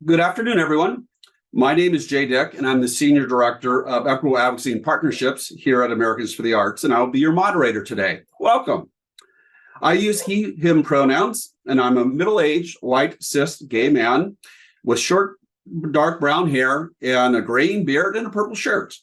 Good afternoon, everyone. My name is Jay Dick, and I'm the Senior Director of Equitable Advocacy and Partnerships here at Americans for the Arts, and I'll be your moderator today. Welcome. I use he, him pronouns, and I'm a middle-aged, white, cis, gay man with short, dark brown hair and a graying beard and a purple shirt.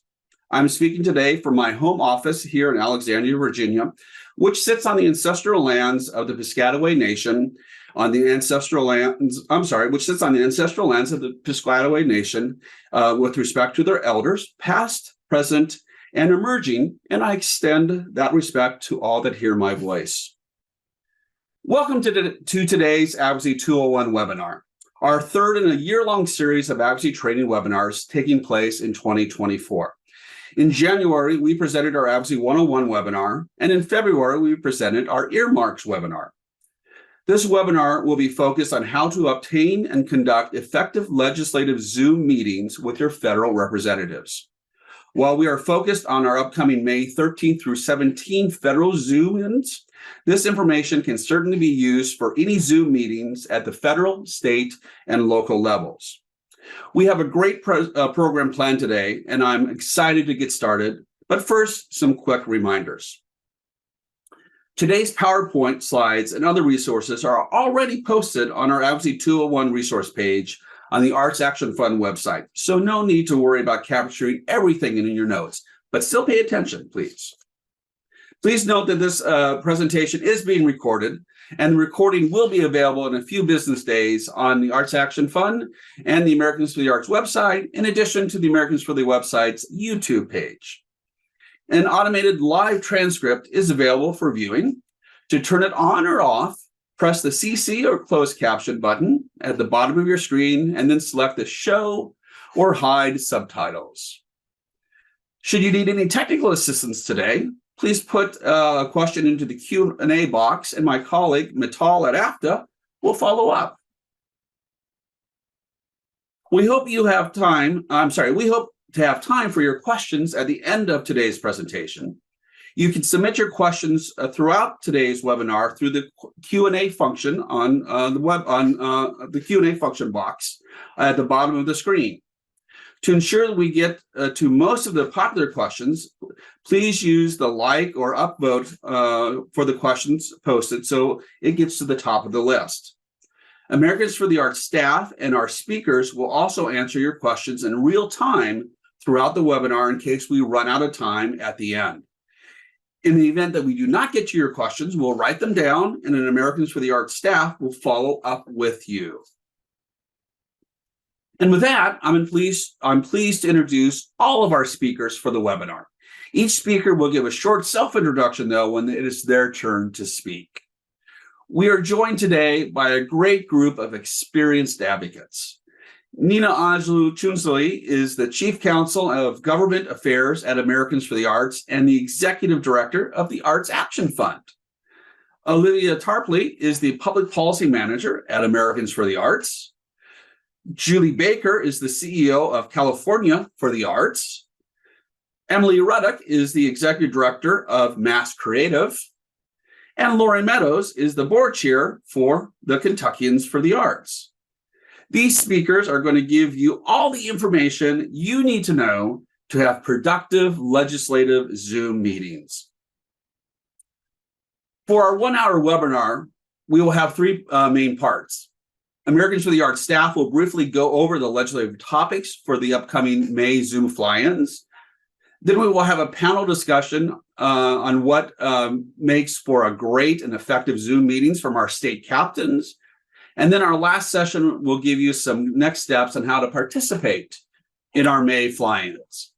I'm speaking today from my home office here in Alexandria, Virginia, which sits on the ancestral lands of the Piscataway Nation, which sits on the ancestral lands of the Piscataway Nation with respect to their elders, past, present, and emerging, and I extend that respect to all that hear my voice. Welcome to today's Advocacy 201 webinar, our third in a year-long series of advocacy training webinars taking place in 2024. In January, we presented our Advocacy 101 webinar, and in February, we presented our Earmarks webinar. This webinar will be focused on how to obtain and conduct effective legislative Zoom meetings with your federal representatives. While we are focused on our upcoming May 13th through 17th federal Zoom-ins, this information can certainly be used for any Zoom meetings at the federal, state, and local levels. We have a great program planned today, and I'm excited to get started. But first, some quick reminders. Today's PowerPoint slides and other resources are already posted on our Advocacy 201 resource page on the Arts Action Fund website, so no need to worry about capturing everything in your notes, but still pay attention, please. Please note that this presentation is being recorded, and the recording will be available in a few business days on the Arts Action Fund and the Americans for the Arts website, in addition to the Americans for the website's YouTube page. An automated live transcript is available for viewing. To turn it on or off, press the CC or closed caption button at the bottom of your screen and then select the show or hide subtitles. Should you need any technical assistance today, please put a question into the Q&A box and my colleague Mital at AFTA will follow up. We hope to have time for your questions at the end of today's presentation. You can submit your questions throughout today's webinar through the Q&A function on the Q&A function box at the bottom of the screen. To ensure that we get to most of the popular questions, please use the like or upvote for the questions posted so it gets to the top of the list. Americans for the Arts staff and our speakers will also answer your questions in real time throughout the webinar in case we run out of time at the end. In the event that we do not get to your questions, we'll write them down and an Americans for the Arts staff will follow up with you. And with that, I'm pleased to introduce all of our speakers for the webinar. Each speaker will give a short self-introduction, though, when it is their turn to speak. We are joined today by a great group of experienced advocates. Nina Ajlu-Chunsley is the Chief Counsel of Government Affairs at Americans for the Arts and the Executive Director of the Arts Action Fund. Olivia Tarpley is the Public Policy Manager at Americans for the Arts. Julie Baker is the CEO of California for the Arts. Emily Ruddock is the Executive Director of Mass Creative. And Lori Meadows is the Board Chair for the Kentuckians for the Arts. These speakers are going to give you all the information you need to know to have productive legislative Zoom meetings. For our 1-hour webinar, we will have three main parts. Americans for the Arts staff will briefly go over the legislative topics for the upcoming May Zoom fly-ins. Then we will have a panel discussion on what makes for a great and effective Zoom meetings from our state captains. And then our last session will give you some next steps on how to participate in our May fly-ins.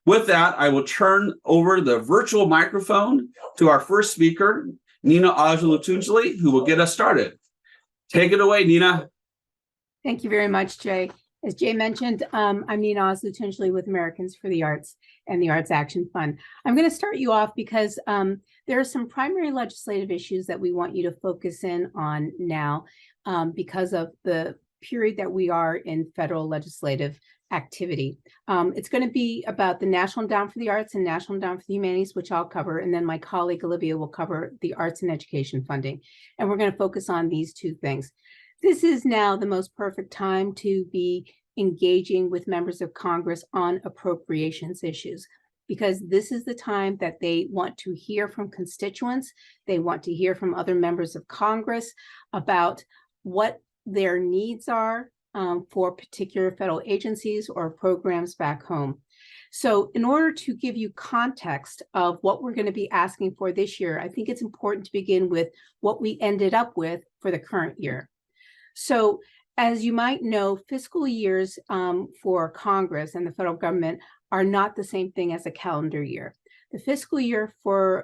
With that, I will turn over the virtual microphone to our first speaker, Nina Ajlu-Chunsley, who will get us started. Take it away, Nina. Thank you very much, Jay. As Jay mentioned, I'm Nina Ajlu-Chunsley with Americans for the Arts and the Arts Action Fund. I'm going to start you off because there are some primary legislative issues that we want you to focus in on now because of the period that we are in federal legislative activity. It's going to be about the National Endowment for the Arts and National Endowment for the Humanities, which I'll cover, and then my colleague Olivia will cover the arts and education funding. And we're going to focus on these two things. this is now the most perfect time to be engaging with members of Congress on appropriations issues, because this is the time that they want to hear from constituents. They want to hear from other members of Congress about what their needs are for particular federal agencies or programs back home. So in order to give you context of what we're going to be asking for this year, I think it's important to begin with what we ended up with for the current year. So as you might know, fiscal years for Congress and the federal government are not the same thing as a calendar year. The fiscal year for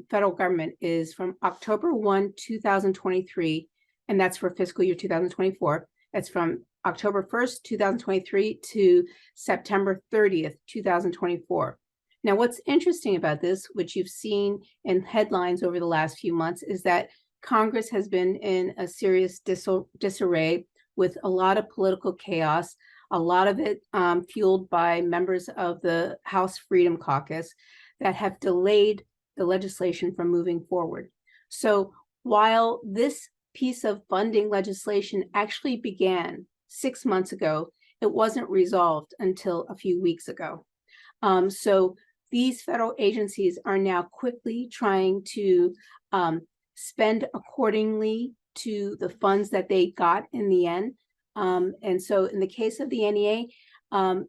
federal government is from October 1, 2023, and that's for fiscal year 2024. That's from October 1st, 2023 to September 30th, 2024. Now, what's interesting about this, which you've seen in headlines over the last few months, is that Congress has been in a serious disarray with a lot of political chaos, a lot of it fueled by members of the House Freedom Caucus that have delayed the legislation from moving forward. So while this piece of funding legislation actually began 6 months ago, it wasn't resolved until a few weeks ago. So these federal agencies are now quickly trying to spend accordingly to the funds that they got in the end. And so in the case of the NEA,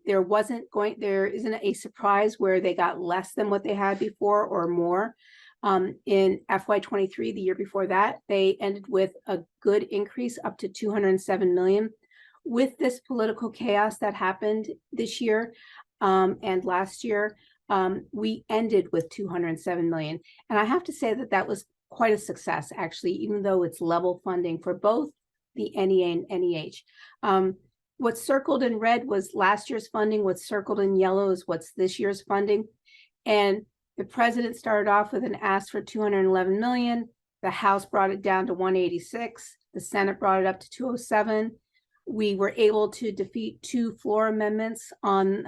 there isn't a surprise where they got less than what they had before or more. In FY23, the year before that, they ended with a good increase up to $207 million. With this political chaos that happened this year and last year, we ended with $207 million. And I have to say that that was quite a success, actually, even though it's level funding for both the NEA and NEH. What's circled in red was last year's funding. What's circled in yellow is what's this year's funding. And the president started off with an ask for $211 million. The House brought it down to $186. The Senate brought it up to $207. We were able to defeat 2 floor amendments on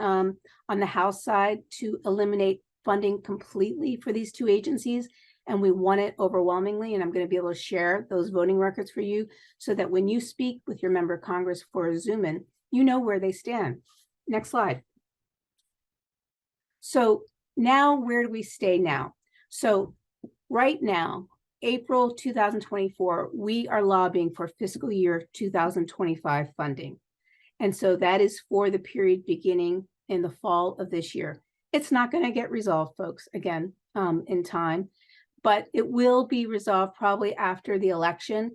the House side to eliminate funding completely for these 2 agencies. And we won it overwhelmingly. And I'm going to be able to share those voting records for you so that when you speak with your member of Congress for a Zoom-In, you know where they stand. Next slide. So now, where do we stay now? So right now, April 2024, we are lobbying for fiscal year 2025 funding. And so that is for the period beginning in the fall of this year. It's not going to get resolved, folks, again, in time, but it will be resolved probably after the election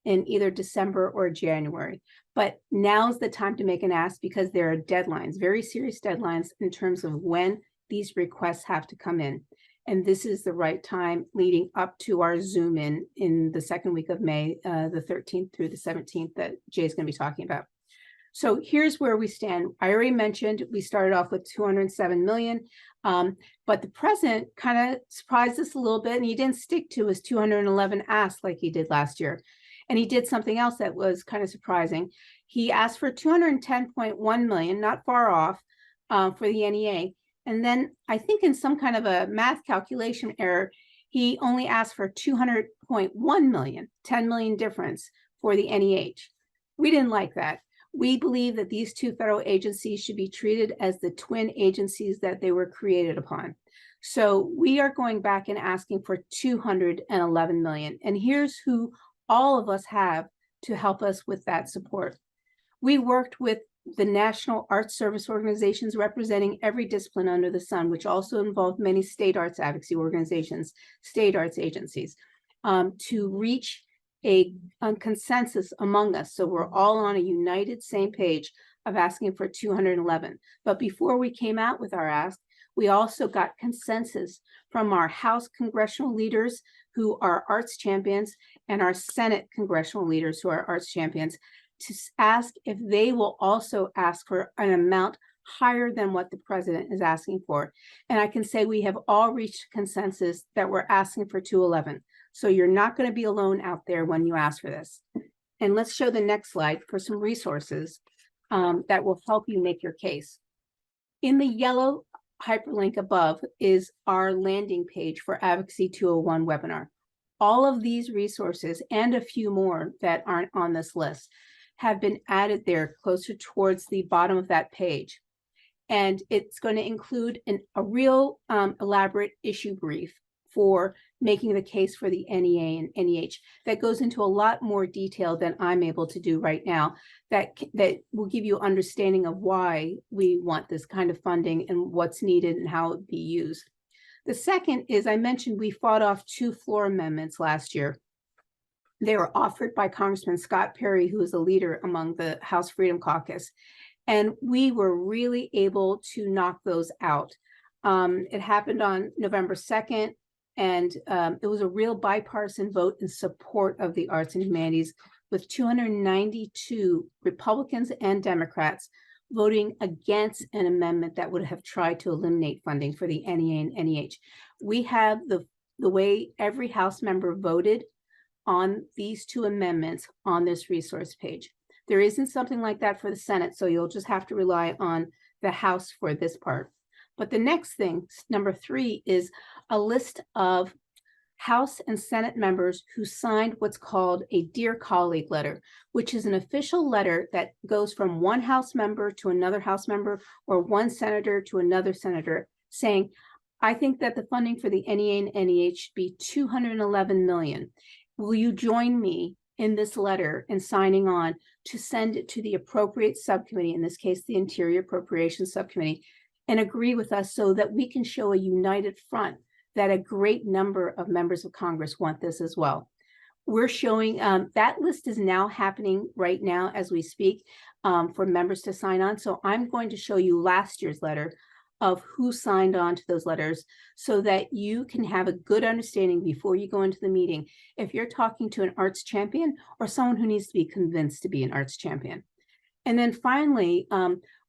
in either December or January. But now's the time to make an ask because there are deadlines, very serious deadlines in terms of when these requests have to come in. And this is the right time leading up to our Zoom-In in the second week of May, the 13th through the 17th that Jay's going to be talking about. So here's where we stand. I already mentioned we started off with $207 million, but the president kind of surprised us a little bit, and he didn't stick to his 211 ask like he did last year. And he did something else that was kind of surprising. He asked for $210.1 million, not far off, for the NEA. And then I think in some kind of a math calculation error, he only asked for $200.1 million, 10 million difference for the NEH. We didn't like that. We believe that these 2 federal agencies should be treated as the twin agencies that they were created upon. So we are going back and asking for $211 million. And here's who all of us have to help us with that support. We worked with the National Arts Service organizations representing every discipline under the sun, which also involved many state arts advocacy organizations, state arts agencies, to reach a consensus among us. So we're all on a united same page of asking for 211. But before we came out with our ask, we also got consensus from our House congressional leaders who are arts champions and our Senate congressional leaders who are arts champions to ask if they will also ask for an amount higher than what the president is asking for. And I can say we have all reached consensus that we're asking for 211. So you're not going to be alone out there when you ask for this. And let's show the next slide for some resources that will help you make your case. In the yellow hyperlink above is our landing page for Advocacy 201 webinar. All of these resources and a few more that aren't on this list have been added there closer towards the bottom of that page. And it's going to include a real elaborate issue brief for making the case for the NEA and NEH that goes into a lot more detail than I'm able to do right now, that will give you understanding of why we want this kind of funding and what's needed and how it be used. The second is, I mentioned we fought off 2 floor amendments last year. They were offered by Congressman Scott Perry, who is a leader among the House Freedom Caucus. And we were really able to knock those out. It happened on November 2nd, and it was a real bipartisan vote in support of the arts and humanities, with 292 Republicans and Democrats voting against an amendment that would have tried to eliminate funding for the NEA and NEH. We have the way every House member voted on these 2 amendments on this resource page. There isn't something like that for the Senate, so you'll just have to rely on the House for this part. But the next thing, number 3, is a list of House and Senate members who signed what's called a Dear Colleague letter, which is an official letter that goes from one House member to another House member or one senator to another senator saying, I think that the funding for the NEA and NEH should be $211 million. Will you join me in this letter and signing on to send it to the appropriate subcommittee, in this case, the Interior Appropriations Subcommittee, and agree with us so that we can show a united front that a great number of members of Congress want this as well. We're showing that list is now happening right now as we speak for members to sign on. So I'm going to show you last year's letter of who signed on to those letters so that you can have a good understanding before you go into the meeting if you're talking to an arts champion or someone who needs to be convinced to be an arts champion. And then finally,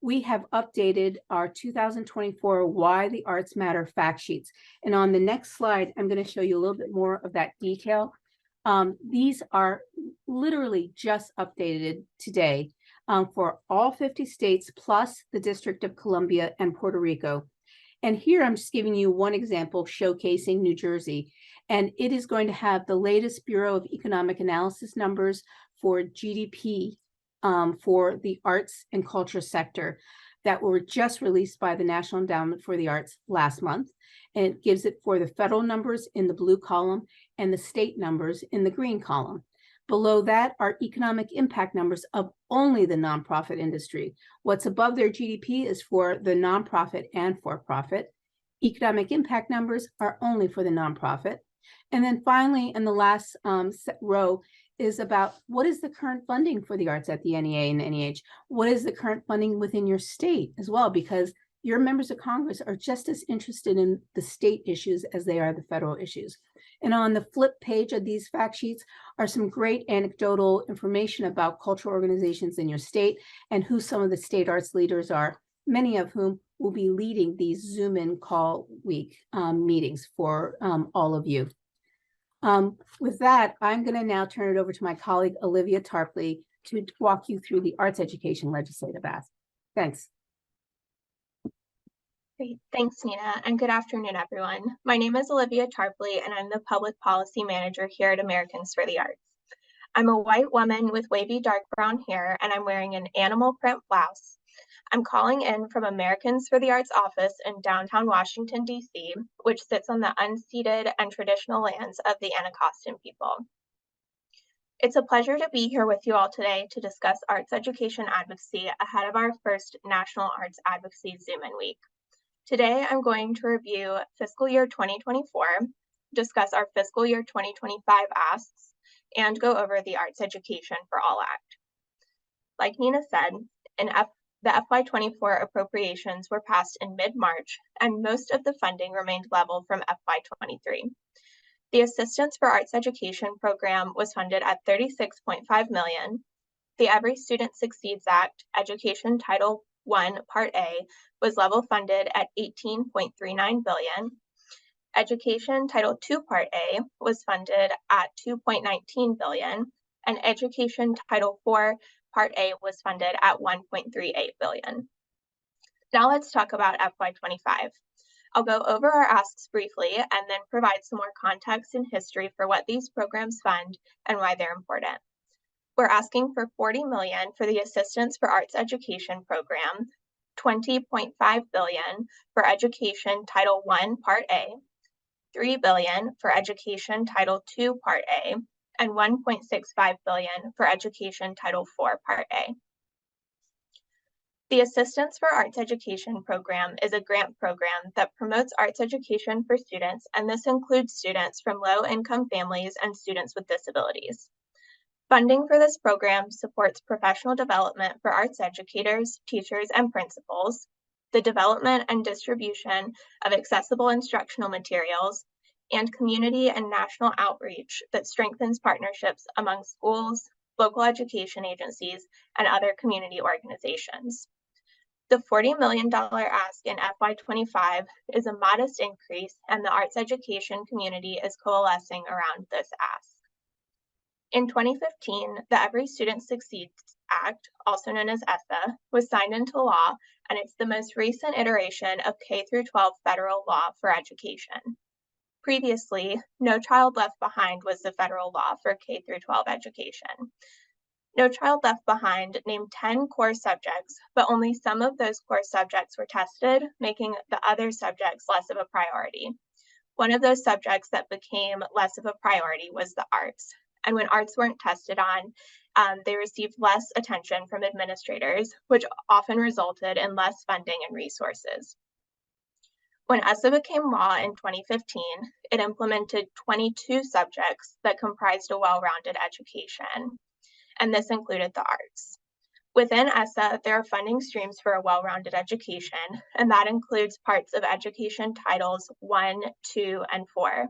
we have updated our 2024 Why the Arts Matter fact sheets. And on the next slide, I'm going to show you a little bit more of that detail. These are literally just updated today for all 50 states, plus the District of Columbia and Puerto Rico. And here I'm just giving you one example showcasing New Jersey. And it is going to have the latest Bureau of Economic Analysis numbers for GDP for the arts and culture sector that were just released by the National Endowment for the Arts last month. And it gives it for the federal numbers in the blue column and the state numbers in the green column. Below that are economic impact numbers of only the nonprofit industry. What's above their GDP is for the nonprofit and for-profit. Economic impact numbers are only for the nonprofit. And then finally, in the last row, is about what is the current funding for the arts at the NEA and NEH? What is the current funding within your state as well? Because your members of Congress are just as interested in the state issues as they are the federal issues. And on the flip page of these fact sheets are some great anecdotal information about cultural organizations in your state and who some of the state arts leaders are, many of whom will be leading these Zoom-In call week meetings for all of you. With that, I'm going to now turn it over to my colleague, Olivia Tarpley, to walk you through the arts education legislative ask. Thanks. Great. Thanks, Nina, and good afternoon, everyone. My name is Olivia Tarpley, and I'm the Public Policy Manager here at Americans for the Arts. I'm a white woman with wavy dark brown hair, and I'm wearing an animal print blouse. I'm calling in from Americans for the Arts office in downtown Washington, D.C., which sits on the unceded and traditional lands of the Anacostan people. It's a pleasure to be here with you all today to discuss arts education advocacy ahead of our first National Arts Advocacy Zoom-In week. Today, I'm going to review fiscal year 2024, discuss our fiscal year 2025 asks, and go over the Arts Education for All Act. Like Nina said, the FY24 appropriations were passed in mid-March, and most of the funding remained level from FY23. The Assistance for Arts Education program was funded at $36.5 million. The Every Student Succeeds Act, Education Title I, Part A, was level funded at $18.39 billion. Education Title II, Part A, was funded at $2.19 billion, and Education Title IV, Part A, was funded at $1.38 billion. Now let's talk about FY25. I'll go over our asks briefly and then provide some more context and history for what these programs fund and why they're important. We're asking for $40 million for the Assistance for Arts Education program, $20.5 billion for Education Title I, Part A, $3 billion for Education Title II, Part A, and $1.65 billion for Education Title IV, Part A. The Assistance for Arts Education program is a grant program that promotes arts education for students, and this includes students from low-income families and students with disabilities. Funding for this program supports professional development for arts educators, teachers, and principals, the development and distribution of accessible instructional materials, and community and national outreach that strengthens partnerships among schools, local education agencies, and other community organizations. The $40 million ask in FY25 is a modest increase, and the arts education community is coalescing around this ask. In 2015, the Every Student Succeeds Act, also known as ESSA, was signed into law, and it's the most recent iteration of K-12 federal law for education. Previously, No Child Left Behind was the federal law for K-12 education. No Child Left Behind named 10 core subjects, but only some of those core subjects were tested, making the other subjects less of a priority. One of those subjects that became less of a priority was the arts. And when arts weren't tested on, they received less attention from administrators, which often resulted in less funding and resources. When ESSA became law in 2015, it implemented 22 subjects that comprised a well-rounded education, and this included the arts. Within ESSA, there are funding streams for a well-rounded education, and that includes parts of education titles 1, 2, and 4.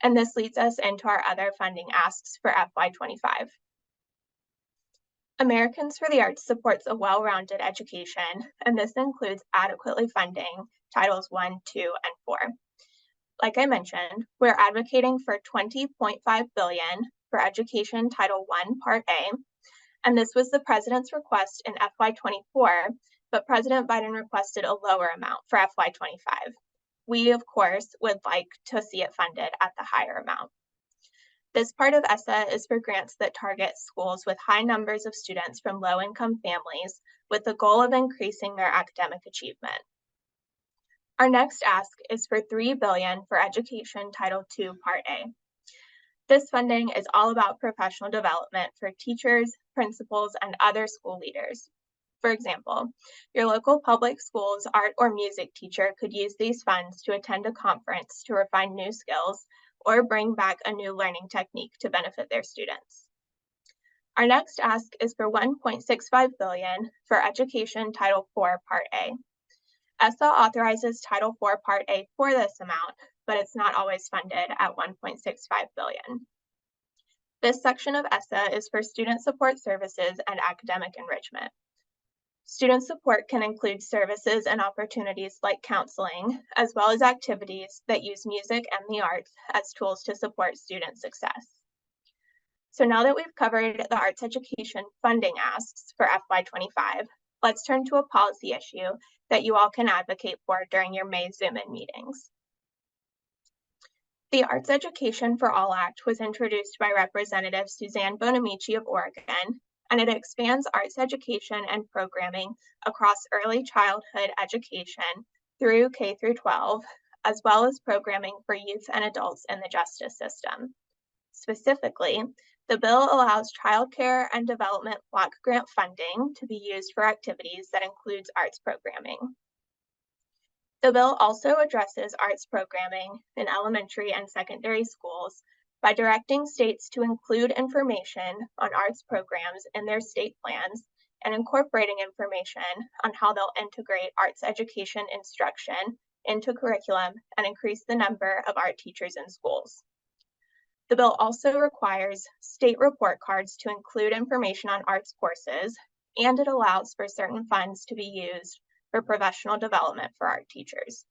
And this leads us into our other funding asks for FY25. Americans for the Arts supports a well-rounded education, and this includes adequately funding titles 1, 2, and 4. Like I mentioned, we're advocating for $20.5 billion for Education Title I, Part A, and this was the president's request in FY24, but President Biden requested a lower amount for FY25. We, of course, would like to see it funded at the higher amount. This part of ESSA is for grants that target schools with high numbers of students from low-income families with the goal of increasing their academic achievement. Our next ask is for $3 billion for Education Title II, Part A. This funding is all about professional development for teachers, principals, and other school leaders. For example, your local public school's art or music teacher could use these funds to attend a conference to refine new skills or bring back a new learning technique to benefit their students. Our next ask is for $1.65 billion for Education Title IV, Part A. ESSA authorizes Title IV, Part A for this amount, but it's not always funded at $1.65 billion. This section of ESSA is for student support services and academic enrichment. Student support can include services and opportunities like counseling, as well as activities that use music and the arts as tools to support student success. So now that we've covered the arts education funding asks for FY25, let's turn to a policy issue that you all can advocate for during your May Zoom-In meetings. The Arts Education for All Act was introduced by Representative Suzanne Bonamici of Oregon, and it expands arts education and programming across early childhood education through K-12, as well as programming for youth and adults in the justice system. Specifically, the bill allows childcare and development block grant funding to be used for activities that includes arts programming. The bill also addresses arts programming in elementary and secondary schools by directing states to include information on arts programs in their state plans and incorporating information on how they'll integrate arts education instruction into curriculum and increase the number of art teachers in schools. The bill also requires state report cards to include information on arts courses, and it allows for certain funds to be used for professional development for art teachers.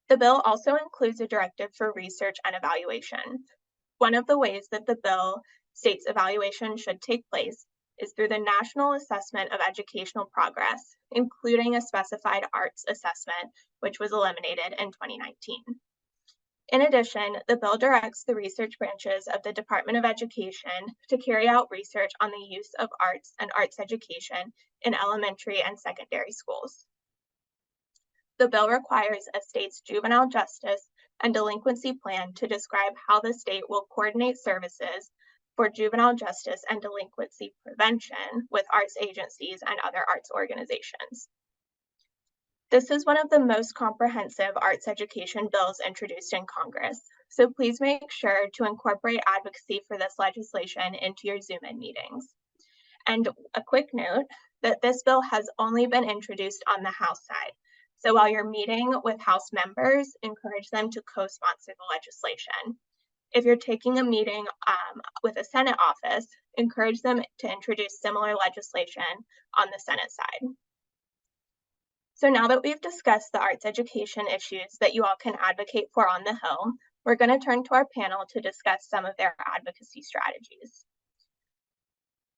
The bill also includes a directive for research and evaluation. One of the ways that the bill states evaluation should take place is through the National Assessment of Educational Progress, including a specified arts assessment, which was eliminated in 2019. In addition, the bill directs the research branches of the Department of Education to carry out research on the use of arts and arts education in elementary and secondary schools. The bill requires a state's juvenile justice and delinquency plan to describe how the state will coordinate services for juvenile justice and delinquency prevention with arts agencies and other arts organizations. This is one of the most comprehensive arts education bills introduced in Congress, so please make sure to incorporate advocacy for this legislation into your Zoom-In meetings. And a quick note that this bill has only been introduced on the House side. So while you're meeting with House members, encourage them to co-sponsor the legislation. If you're taking a meeting with a Senate office, encourage them to introduce similar legislation on the Senate side. So now that we've discussed the arts education issues that you all can advocate for on the Hill, we're going to turn to our panel to discuss some of their advocacy strategies.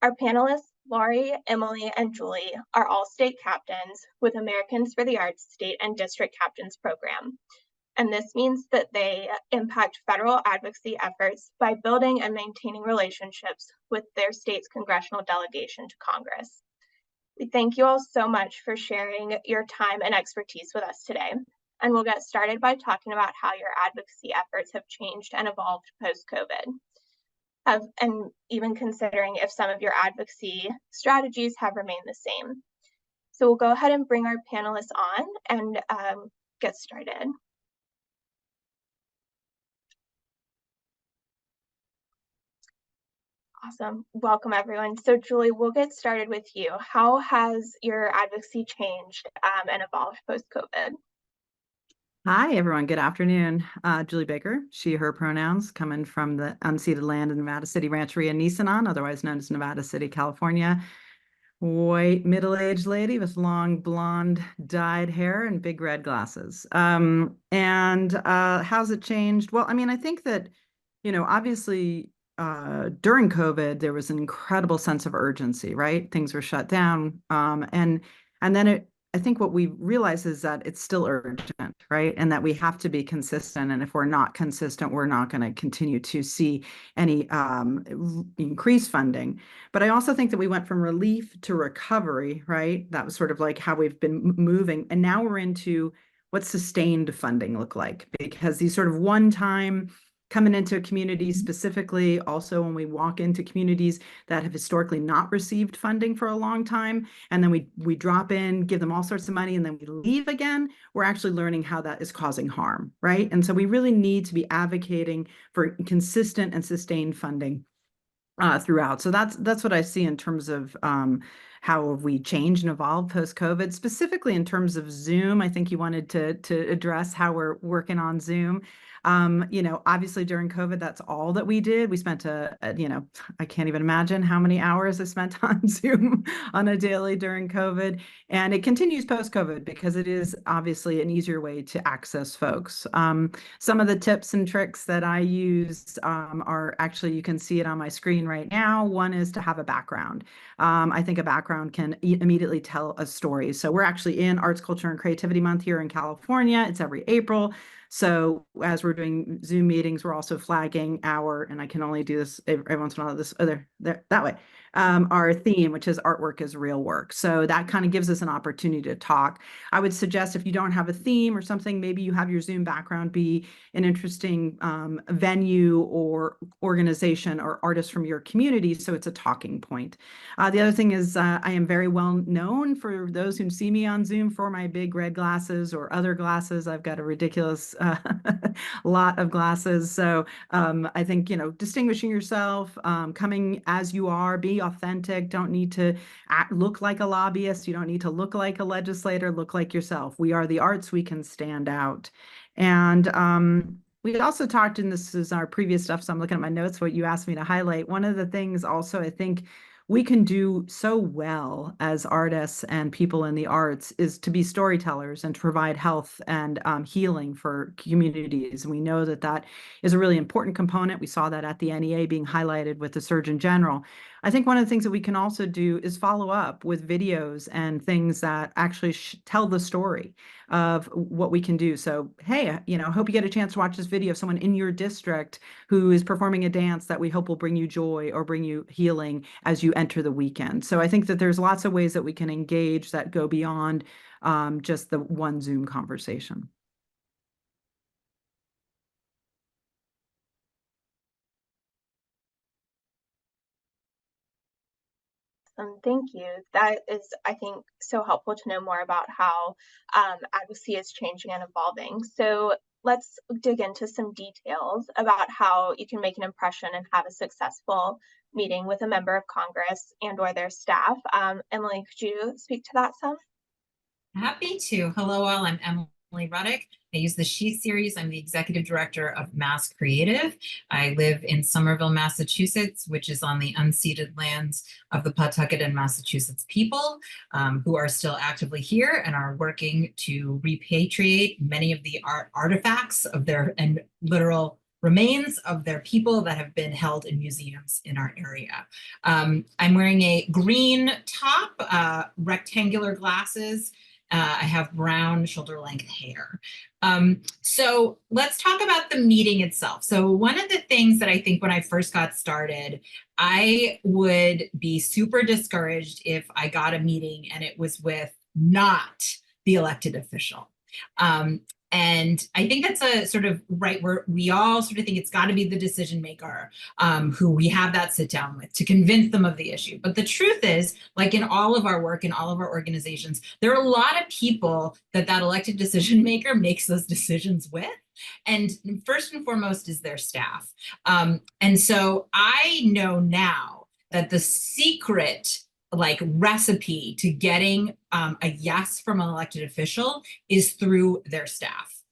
Our panelists, Laurie, Emily, and Julie, are all state captains with Americans for the Arts State and District Captains Program. And this means that they impact federal advocacy efforts by building and maintaining relationships with their state's congressional delegation to Congress. We thank you all so much for sharing your time and expertise with us today. And we'll get started by talking about how your advocacy efforts have changed and evolved post-COVID. And even considering if some of your advocacy strategies have remained the same. So we'll go ahead and bring our panelists on and get started. Awesome. Welcome, everyone. So Julie, we'll get started with you. How has your advocacy changed and evolved post-COVID? Hi, everyone. Good afternoon. Julie Baker, she, her pronouns, coming from the unceded land in Nevada City Rancheria, Nisenan, otherwise known as Nevada City, California. White, middle-aged lady with long, blonde, dyed hair and big red glasses. How's it changed? Well, I mean, I think that, obviously, during COVID, there was an incredible sense of urgency, right? Things were shut down. And then I think what we realize is that it's still urgent, right? And that we have to be consistent. And if we're not consistent, we're not going to continue to see any increased funding. But I also think that we went from relief to recovery, right? That was sort of like how we've been moving. And now we're into what sustained funding look like, because these sort of one-time coming into a community, specifically also when we walk into communities that have historically not received funding for a long time, and then we drop in, give them all sorts of money, and then we leave again, we're actually learning how that is causing harm, right? And so we really need to be advocating for consistent and sustained funding throughout. So that's what I see in terms of how have we changed and evolved post-COVID, specifically in terms of Zoom. I think you wanted to address how we're working on Zoom. Obviously during COVID, that's all that we did. We spent I can't even imagine how many hours I spent on Zoom on a daily during COVID. And it continues post-COVID because it is obviously an easier way to access folks. Some of the tips and tricks that I use are actually, you can see it on my screen right now. One is to have a background. I think a background can immediately tell a story. So we're actually in Arts, Culture, and Creativity Month here in California. It's every April. So as we're doing Zoom meetings, we're also flagging and I can only do this every once in a while, that way, our theme, which is artwork is real work. So that kind of gives us an opportunity to talk. I would suggest if you don't have a theme or something, maybe you have your Zoom background be an interesting venue or organization or artist from your community, so it's a talking point. The other thing is I am very well known for those who see me on Zoom for my big red glasses or other glasses. I've got a ridiculous lot of glasses. So I think, distinguishing yourself, coming as you are, be authentic, don't need to look like a lobbyist. You don't need to look like a legislator, look like yourself. We are the arts, we can stand out. And we also talked, and this is our previous stuff, so I'm looking at my notes, what you asked me to highlight. One of the things also, I think, we can do so well as artists and people in the arts is to be storytellers and to provide health and healing for communities. And we know that that is a really important component. We saw that at the NEA being highlighted with the Surgeon General. I think one of the things that we can also do is follow up with videos and things that actually tell the story of what we can do. So, hey, hope you get a chance to watch this video of someone in your district who is performing a dance that we hope will bring you joy or bring you healing as you enter the weekend. So I think that there's lots of ways that we can engage that go beyond just the one Zoom conversation. Thank you. That is, I think, so helpful to know more about how advocacy is changing and evolving. So let's dig into some details about how you can make an impression and have a successful meeting with a member of Congress and or their staff. Emily, could you speak to that some? Happy to. Hello all, I'm Emily Ruddick. I use the She series. I'm the executive director of Mass Creative. I live in Somerville, Massachusetts, which is on the unceded lands of the Pawtucket and Massachusetts people who are still actively here and are working to repatriate many of the artifacts of their and literal remains of their people that have been held in museums in our area. I'm wearing a green top, rectangular glasses. I have brown shoulder-length hair. So let's talk about the meeting itself. So one of the things that I think when I first got started, I would be super discouraged if I got a meeting and it was with not the elected official. And I think that's a sort of right where we all sort of think it's got to be the decision maker who we have that sit down with to convince them of the issue. But the truth is, like in all of our work, in all of our organizations, there are a lot of people that elected decision maker makes those decisions with. And first and foremost is their staff. And so I know now that the secret recipe to getting a yes from an elected official is through their staff.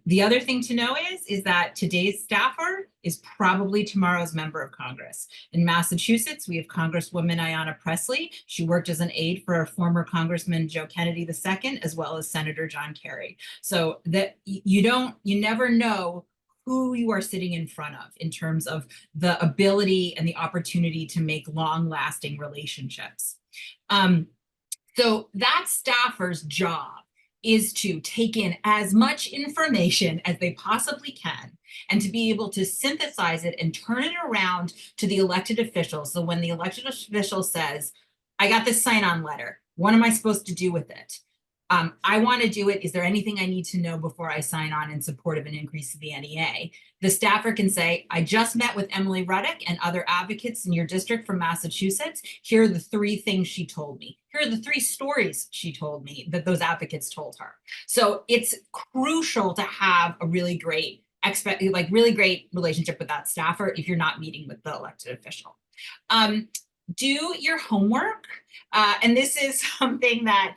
The other thing to know is that today's staffer is probably tomorrow's member of Congress. In Massachusetts, we have Congresswoman Ayanna Pressley. She worked as an aide for former Congressman Joe Kennedy II, as well as Senator John Kerry. So that you never know who you are sitting in front of in terms of the ability and the opportunity to make long-lasting relationships. So that staffer's job is to take in as much information as they possibly can and to be able to synthesize it and turn it around to the elected officials. So when the elected official says, I got this sign-on letter, what am I supposed to do with it? I want to do it. Is there anything I need to know before I sign on in support of an increase to the NEA? The staffer can say, I just met with Emily Ruddick and other advocates in your district from Massachusetts. Here are the 3 things she told me. Here are the 3 stories she told me that those advocates told her. So it's crucial to have a really great relationship with that staffer if you're not meeting with the elected official. Do your homework. And this is something that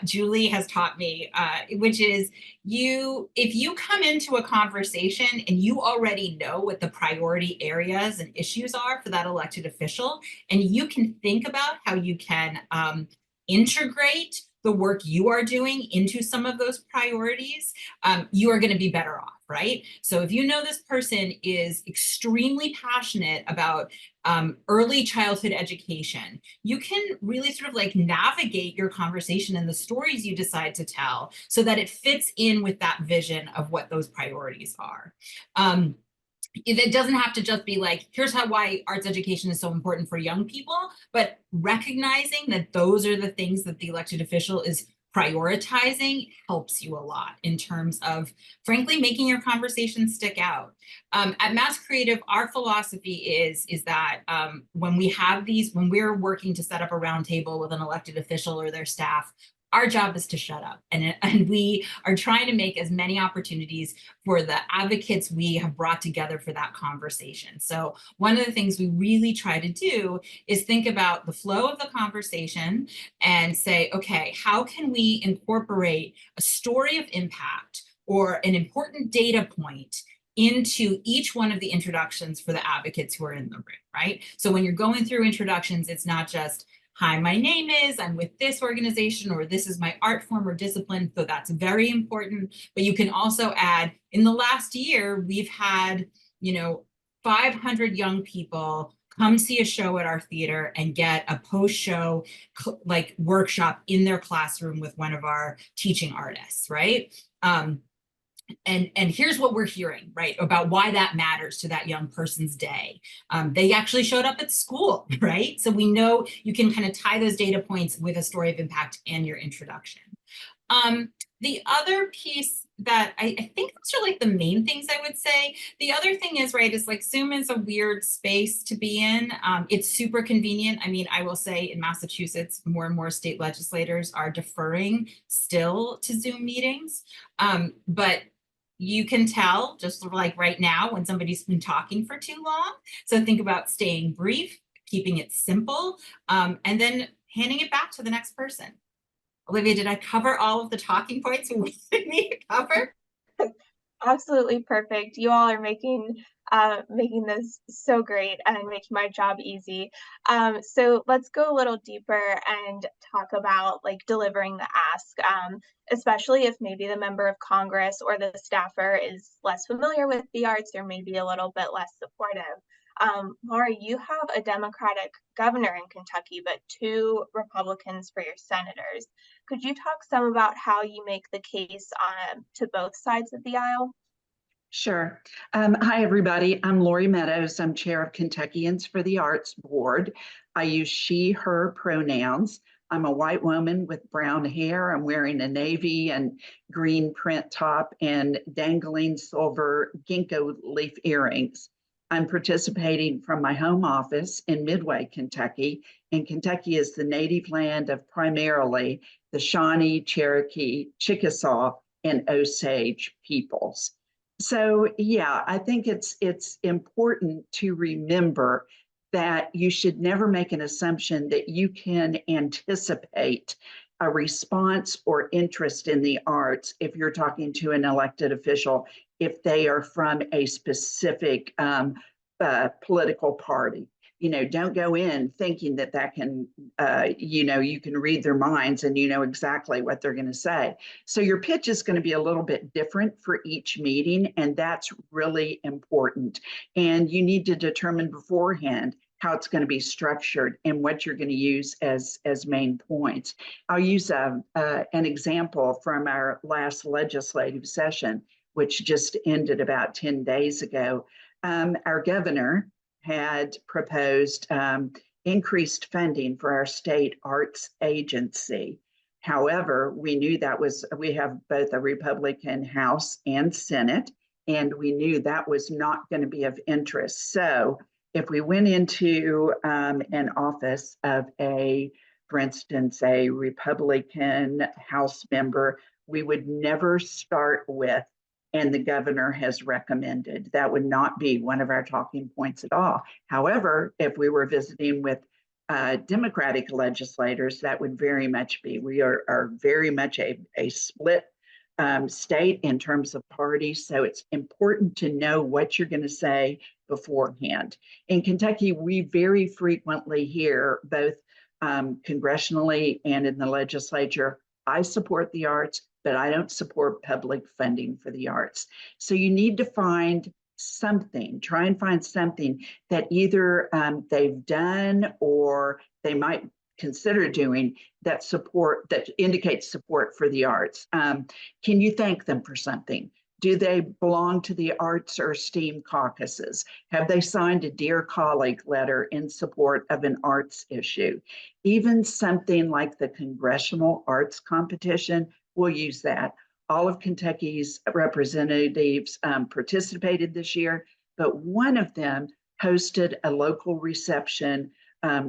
Julie has taught me, which is if you come into a conversation and you already know what the priority areas and issues are for that elected official, and you can think about how you can integrate the work you are doing into some of those priorities, you are going to be better off, right? So if you know this person is extremely passionate about early childhood education, you can really sort of navigate your conversation and the stories you decide to tell so that it fits in with that vision of what those priorities are. It doesn't have to just be here's why arts education is so important for young people, but recognizing that those are the things that the elected official is prioritizing helps you a lot in terms of, frankly, making your conversation stick out. At Mass Creative, our philosophy is that when we're working to set up a roundtable with an elected official or their staff, our job is to shut up. And we are trying to make as many opportunities for the advocates we have brought together for that conversation. So one of the things we really try to do is think about the flow of the conversation and say, okay, how can we incorporate a story of impact or an important data point into each one of the introductions for the advocates who are in the room, right? So when you're going through introductions, it's not just, hi, my name is, I'm with this organization, or this is my art form or discipline. So that's very important. But you can also add, in the last year, we've had, 500 young people come see a show at our theater and get a post-show like workshop in their classroom with one of our teaching artists, right? And here's what we're hearing, right, about why that matters to that young person's day. They actually showed up at school, right? So we know you can kind of tie those data points with a story of impact and your introduction. The other piece that I think those are like the main things I would say. The other thing is, right, is like Zoom is a weird space to be in. It's super convenient. I mean, I will say in Massachusetts, more and more state legislators are deferring still to Zoom meetings. But you can tell just like right now when somebody's been talking for too long. So think about staying brief, keeping it simple, and then handing it back to the next person. Olivia, did I cover all of the talking points we wanted me to cover? Absolutely perfect. You all are making this so great and making my job easy. So let's go a little deeper and talk about like delivering the ask, especially if maybe the member of Congress or the staffer is less familiar with the arts or maybe a little bit less supportive. Laura, you have a Democratic governor in Kentucky, but 2 Republicans for your senators. Could you talk some about how you make the case to both sides of the aisle? Sure. Hi, everybody. I'm Lori Meadows. I'm chair of Kentuckians for the Arts Board. I use she, her pronouns. I'm a white woman with brown hair. I'm wearing a navy and green print top and dangling silver ginkgo leaf earrings. I'm participating from my home office in Midway, Kentucky, and Kentucky is the native land of primarily the Shawnee, Cherokee, Chickasaw, and Osage peoples. So yeah, I think it's important to remember that you should never make an assumption that you can anticipate a response or interest in the arts if you're talking to an elected official, if they are from a specific political party. Don't go in thinking that can, you can read their minds and you know exactly what they're going to say. So your pitch is going to be a little bit different for each meeting, and that's really important. And you need to determine beforehand how it's going to be structured and what you're going to use as main points. I'll use an example from our last legislative session, which just ended about 10 days ago. Our governor had proposed increased funding for our state arts agency. However, we knew we have both a Republican House and Senate, and we knew that was not going to be of interest. So if we went into an office of for instance, a Republican House member, we would never start with, and the governor has recommended. That would not be one of our talking points at all. However, if we were visiting with Democratic legislators, that would very much be. We are very much a split state in terms of parties. So it's important to know what you're going to say beforehand. In Kentucky, we very frequently hear both congressionally and in the legislature, I support the arts, but I don't support public funding for the arts. So you need to find something, try and find something that either they've done or they might consider doing that indicates support for the arts. Can you thank them for something? Do they belong to the arts or STEAM caucuses? Have they signed a Dear Colleague letter in support of an arts issue? Even something like the Congressional Arts Competition, we'll use that. All of Kentucky's representatives participated this year, but one of them hosted a local reception,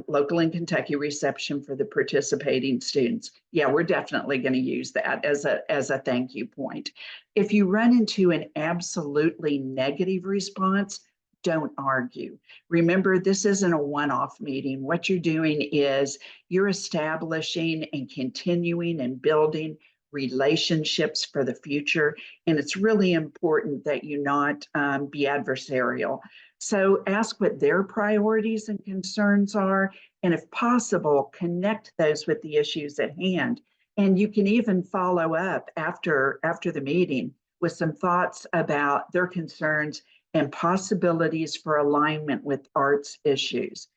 local in Kentucky reception for the participating students. Yeah, we're definitely going to use that as a thank you point. If you run into an absolutely negative response, don't argue. Remember, this isn't a one-off meeting. What you're doing is you're establishing and continuing and building relationships for the future. And it's really important that you not be adversarial. So ask what their priorities and concerns are, and if possible, connect those with the issues at hand. And you can even follow up after the meeting with some thoughts about their concerns and possibilities for alignment with arts issues.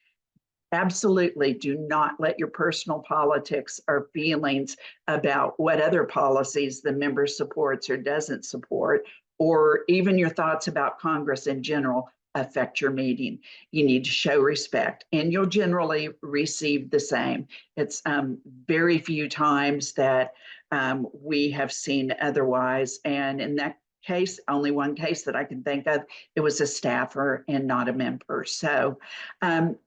Absolutely do not let your personal politics or feelings about what other policies the member supports or doesn't support, or even your thoughts about Congress in general, affect your meeting. You need to show respect, and you'll generally receive the same. It's very few times that we have seen otherwise, and in that case, only one case that I can think of, it was a staffer and not a member. So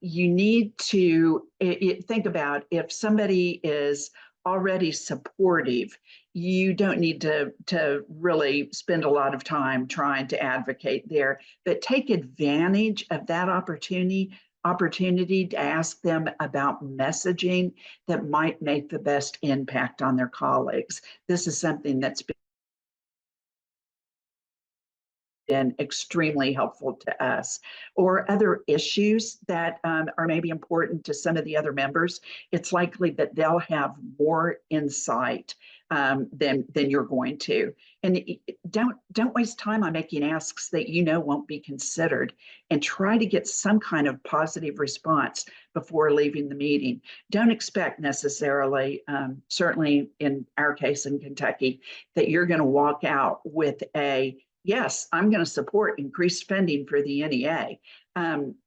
you need to think about, if somebody is already supportive, you don't need to really spend a lot of time trying to advocate there, but take advantage of that opportunity to ask them about messaging that might make the best impact on their colleagues. This is something that's been extremely helpful to us. Or other issues that are maybe important to some of the other members, it's likely that they'll have more insight than you're going to. And don't waste time on making asks that you know won't be considered, and try to get some kind of positive response before leaving the meeting. Don't expect necessarily, certainly in our case in Kentucky, that you're going to walk out with a, yes, I'm going to support increased funding for the NEA.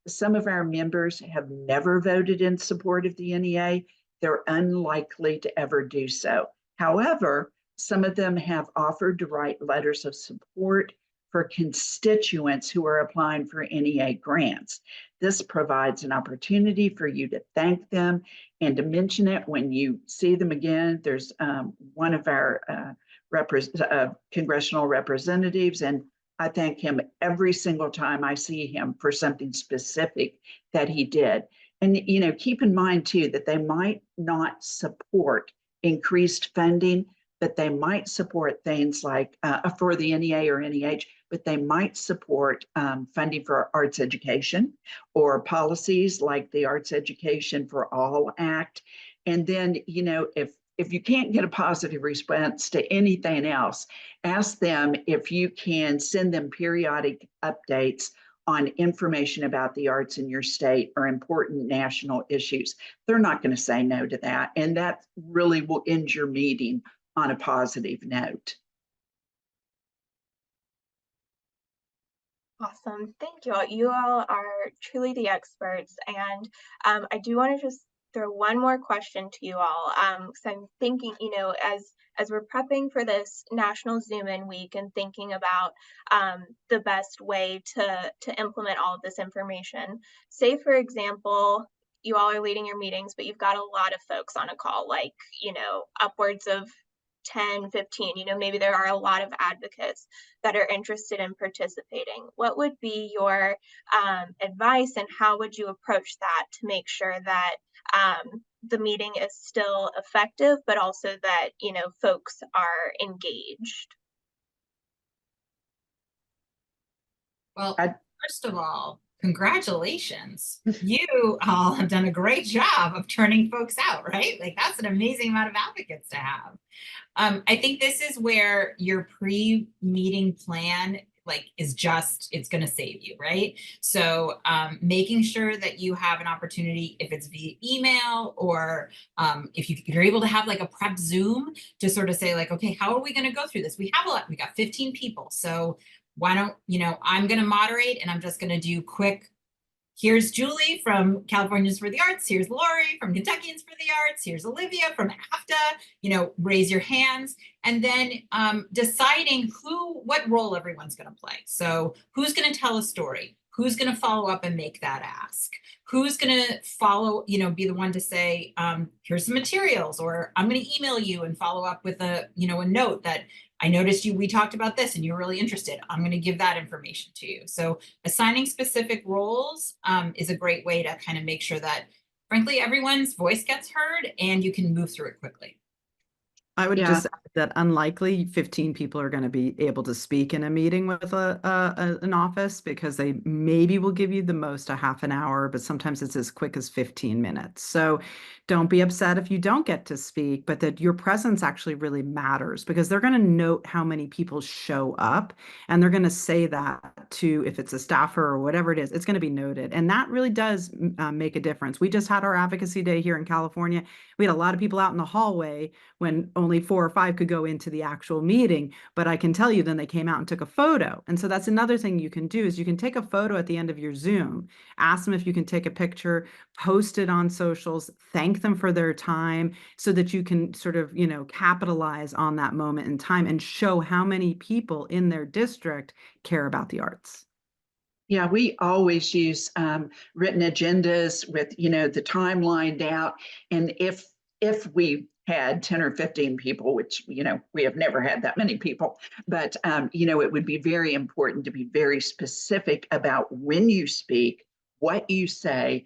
Some of our members have never voted in support of the NEA. They're unlikely to ever do so. However, some of them have offered to write letters of support for constituents who are applying for NEA grants. This provides an opportunity for you to thank them and to mention it when you see them again. There's one of our congressional representatives, and I thank him every single time I see him for something specific that he did. And keep in mind too that they might not support increased funding, but they might support things like for the NEA or NEH, but they might support funding for arts education or policies like the Arts Education for All Act. And then, if you can't get a positive response to anything else, ask them if you can send them periodic updates on information about the arts in your state or important national issues. They're not going to say no to that. And that really will end your meeting on a positive note. Awesome. Thank you all. You all are truly the experts. And I do want to just throw one more question to you all, because I'm thinking, as we're prepping for this National Zoom-In week and thinking about the best way to implement all of this information. Say, for example, you all are leading your meetings, but you've got a lot of folks on a call, like, upwards of 10, 15, maybe there are a lot of advocates that are interested in participating. What would be your advice, and how would you approach that to make sure that the meeting is still effective, but also that, folks are engaged? Well, first of all, congratulations. You all have done a great job of turning folks out, right? Like, that's an amazing amount of advocates to have. I think this is where your pre-meeting plan it's going to save you, right? So making sure that you have an opportunity, if it's via email or if you're able to have like a prep Zoom to sort of say like, okay, how are we going to go through this? We got 15 people. So why don't, I'm going to moderate, and I'm just going to do quick. Here's Julie from Californians for the Arts. Here's Lori from Kentuckians for the Arts. Here's Olivia from AFTA. Raise your hands, and then deciding what role everyone's going to play. So who's going to tell a story? Who's going to follow up and make that ask? Who's going to follow, be the one to say, here's some materials, or I'm going to email you and follow up with a note that I noticed we talked about this and you're really interested. I'm going to give that information to you. So assigning specific roles is a great way to kind of make sure that, frankly, everyone's voice gets heard and you can move through it quickly. I would just add that unlikely 15 people are going to be able to speak in a meeting with an office, because they maybe will give you the most a half an hour, but sometimes it's as quick as 15 minutes. So don't be upset if you don't get to speak, but that your presence actually really matters, because they're going to note how many people show up, and they're going to say that to, if it's a staffer or whatever it is, it's going to be noted. And that really does make a difference. We just had our advocacy day here in California. We had a lot of people out in the hallway when only 4 or 5 could go into the actual meeting. But I can tell you, then they came out and took a photo. And so that's another thing you can do, is you can take a photo at the end of your Zoom, ask them if you can take a picture, post it on socials, thank them for their time, so that you can sort of, capitalize on that moment in time and show how many people in their district care about the arts. Yeah, we always use written agendas with, the time lined out. And if we had 10 or 15 people, which, we have never had that many people, but, it would be very important to be very specific about when you speak, what you say,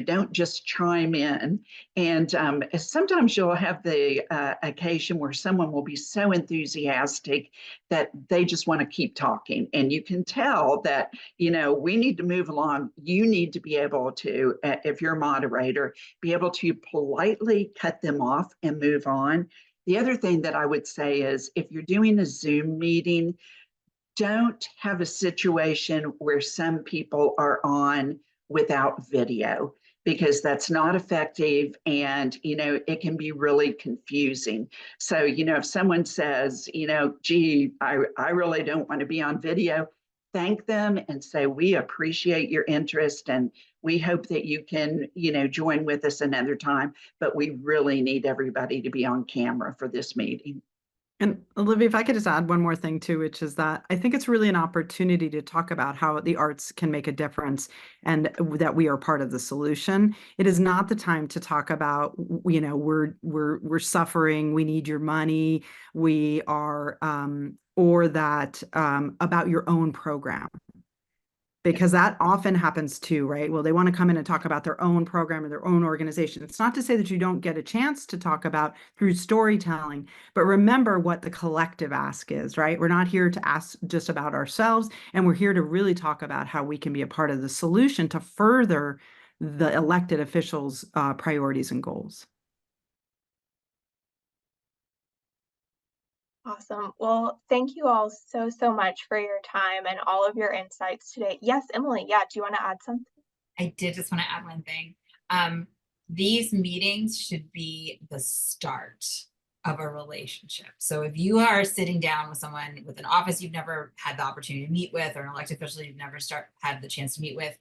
don't just chime in. And sometimes you'll have the occasion where someone will be so enthusiastic that they just want to keep talking. And you can tell that, we need to move along. You need to be able to, if you're a moderator, be able to politely cut them off and move on. The other thing that I would say is, if you're doing a Zoom meeting, don't have a situation where some people are on without video, because that's not effective, and it can be really confusing. So if someone says, gee, I really don't want to be on video, thank them and say, we appreciate your interest, and we hope that you can join with us another time, but we really need everybody to be on camera for this meeting. And Olivia, if I could just add one more thing too, which is that I think it's really an opportunity to talk about how the arts can make a difference, and that we are part of the solution. It is not the time to talk about, we're suffering, we need your money, we are, or that about your own program. Because that often happens too, right? Well, they want to come in and talk about their own program or their own organization. It's not to say that you don't get a chance to talk about through storytelling, but remember what the collective ask is, right? We're not here to ask just about ourselves, and we're here to really talk about how we can be a part of the solution to further the elected officials' priorities and goals. Awesome. Well, thank you all so much for your time and all of your insights today. Yes, Emily, yeah, do you want to add something? I did just want to add one thing. These meetings should be the start of a relationship. So if you are sitting down with someone with an office you've never had the opportunity to meet with, or an elected official you've never had the chance to meet with,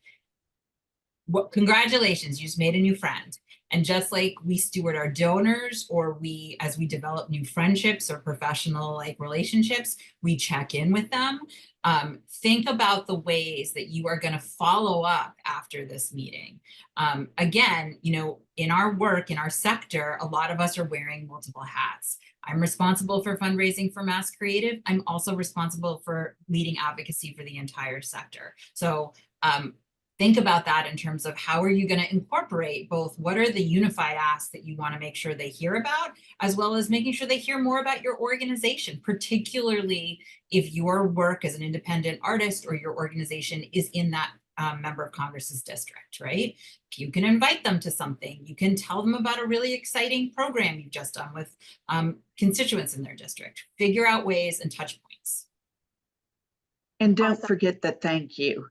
congratulations, you just made a new friend. And just like we steward our donors, or as we develop new friendships or professional relationships, we check in with them. Think about the ways that you are going to follow up after this meeting. Again, in our work, in our sector, a lot of us are wearing multiple hats. I'm responsible for fundraising for Mass Creative. I'm also responsible for leading advocacy for the entire sector. So think about that in terms of how are you going to incorporate both what are the unified asks that you want to make sure they hear about, as well as making sure they hear more about your organization, particularly if your work as an independent artist or your organization is in that member of Congress's district, right? You can invite them to something. You can tell them about a really exciting program you've just done with constituents in their district. Figure out ways and touch points. And don't forget the thank you.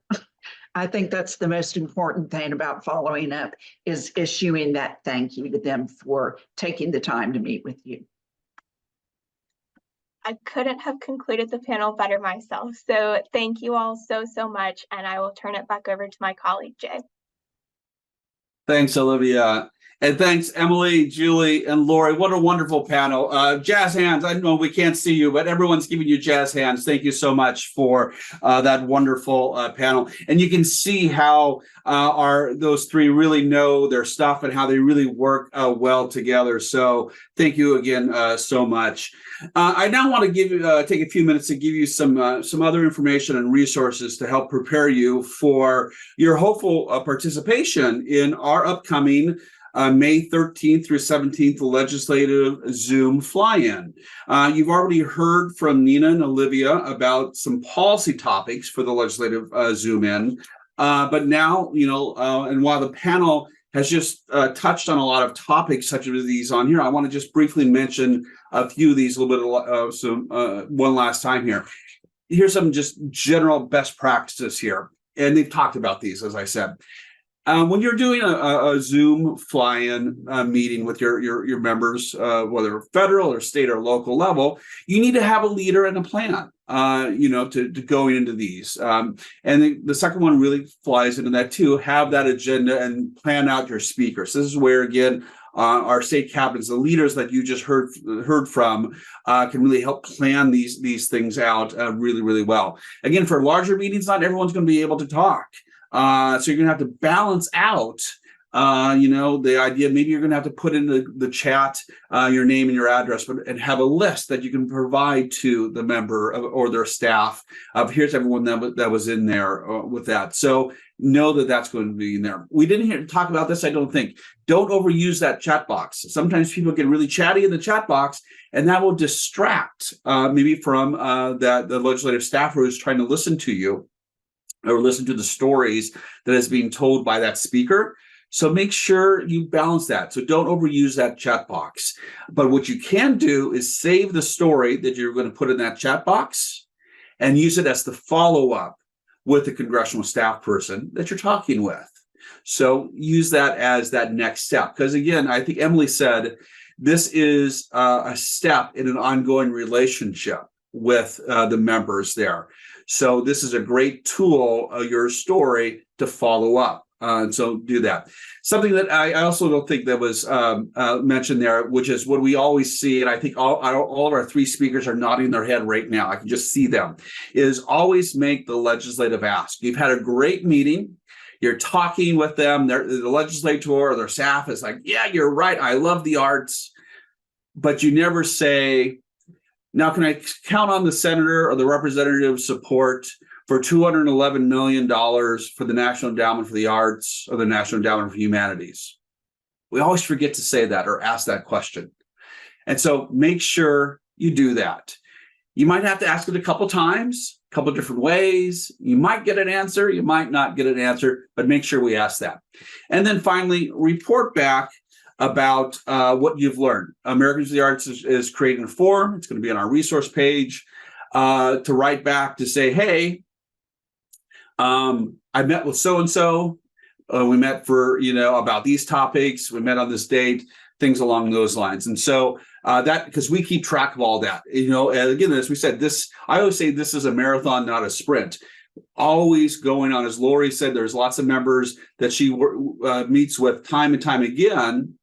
I think that's the most important thing about following up, is issuing that thank you to them for taking the time to meet with you. I couldn't have concluded the panel better myself. So thank you all so much. And I will turn it back over to my colleague, Jay. Thanks, Olivia. And thanks, Emily, Julie, and Lori. What a wonderful panel. Jazz hands. I know we can't see you, but everyone's giving you jazz hands. Thank you so much for that wonderful panel. And you can see how those three really know their stuff and how they really work well together. So thank you again so much. I now want to take a few minutes to give you some other information and resources to help prepare you for your hopeful participation in our upcoming May 13th through 17th, the legislative Zoom fly-in. You've already heard from Nina and Olivia about some policy topics for the legislative Zoom-In. But now, and while the panel has just touched on a lot of topics such as these on here, I want to just briefly mention a few of these a little bit one last time here. Here's some just general best practices here. And they've talked about these, as I said. When you're doing a Zoom fly-in meeting with your members, whether federal or state or local level, you need to have a leader and a plan, to going into these. And the second one really flies into that too. Have that agenda and plan out your speakers. This is where, again, our state captains, the leaders that you just heard from, can really help plan these things out really, really well. Again, for larger meetings, not everyone's going to be able to talk. So you're going to have to balance out, the idea. Maybe you're going to have to put in the chat your name and your address, and have a list that you can provide to the member or their staff of here's everyone that was in there with that. So know that that's going to be in there. We didn't talk about this, I don't think. Don't overuse that chat box. Sometimes people get really chatty in the chat box, and that will distract maybe from the legislative staffer who's trying to listen to you or listen to the stories that is being told by that speaker. So make sure you balance that. So don't overuse that chat box. But what you can do is save the story that you're going to put in that chat box and use it as the follow-up with the congressional staff person that you're talking with. So use that as that next step. Because again, I think Emily said, this is a step in an ongoing relationship with the members there. So this is a great tool, your story, to follow up. And so do that. Something that I also don't think that was mentioned there, which is what we always see, and I think all of our three speakers are nodding their head right now. I can just see them, is always make the legislative ask. You've had a great meeting. You're talking with them. The legislator or their staff is like, yeah, you're right. I love the arts. But you never say, now, can I count on the senator or the representative's support for $211 million for the National Endowment for the Arts or the National Endowment for Humanities? We always forget to say that or ask that question. And so make sure you do that. You might have to ask it a couple times, a couple different ways. You might get an answer, you might not get an answer, but make sure we ask that. And then finally, report back about what you've learned. Americans for the Arts is creating a form. It's going to be on our resource page to write back to say, hey, I met with so-and-so. We met for, about these topics. We met on this date, things along those lines. And so that, because we keep track of all that, and again, as we said, I always say this is a marathon, not a sprint. Always going on. As Lori said, there's lots of members that she meets with time and time again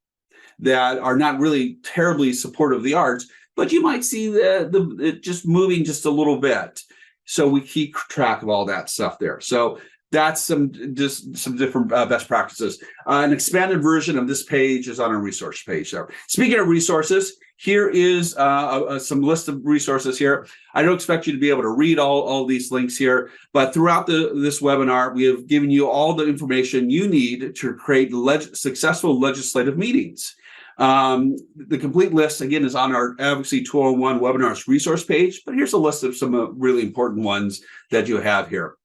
that are not really terribly supportive of the arts, but you might see it just moving just a little bit. So we keep track of all that stuff there. So that's some different best practices. An expanded version of this page is on our resource page there. Speaking of resources, here is some list of resources here. I don't expect you to be able to read all these links here, but throughout this webinar, we have given you all the information you need to create successful legislative meetings. The complete list, again, is on our Advocacy 201 webinars resource page, but here's a list of some really important ones that you have here.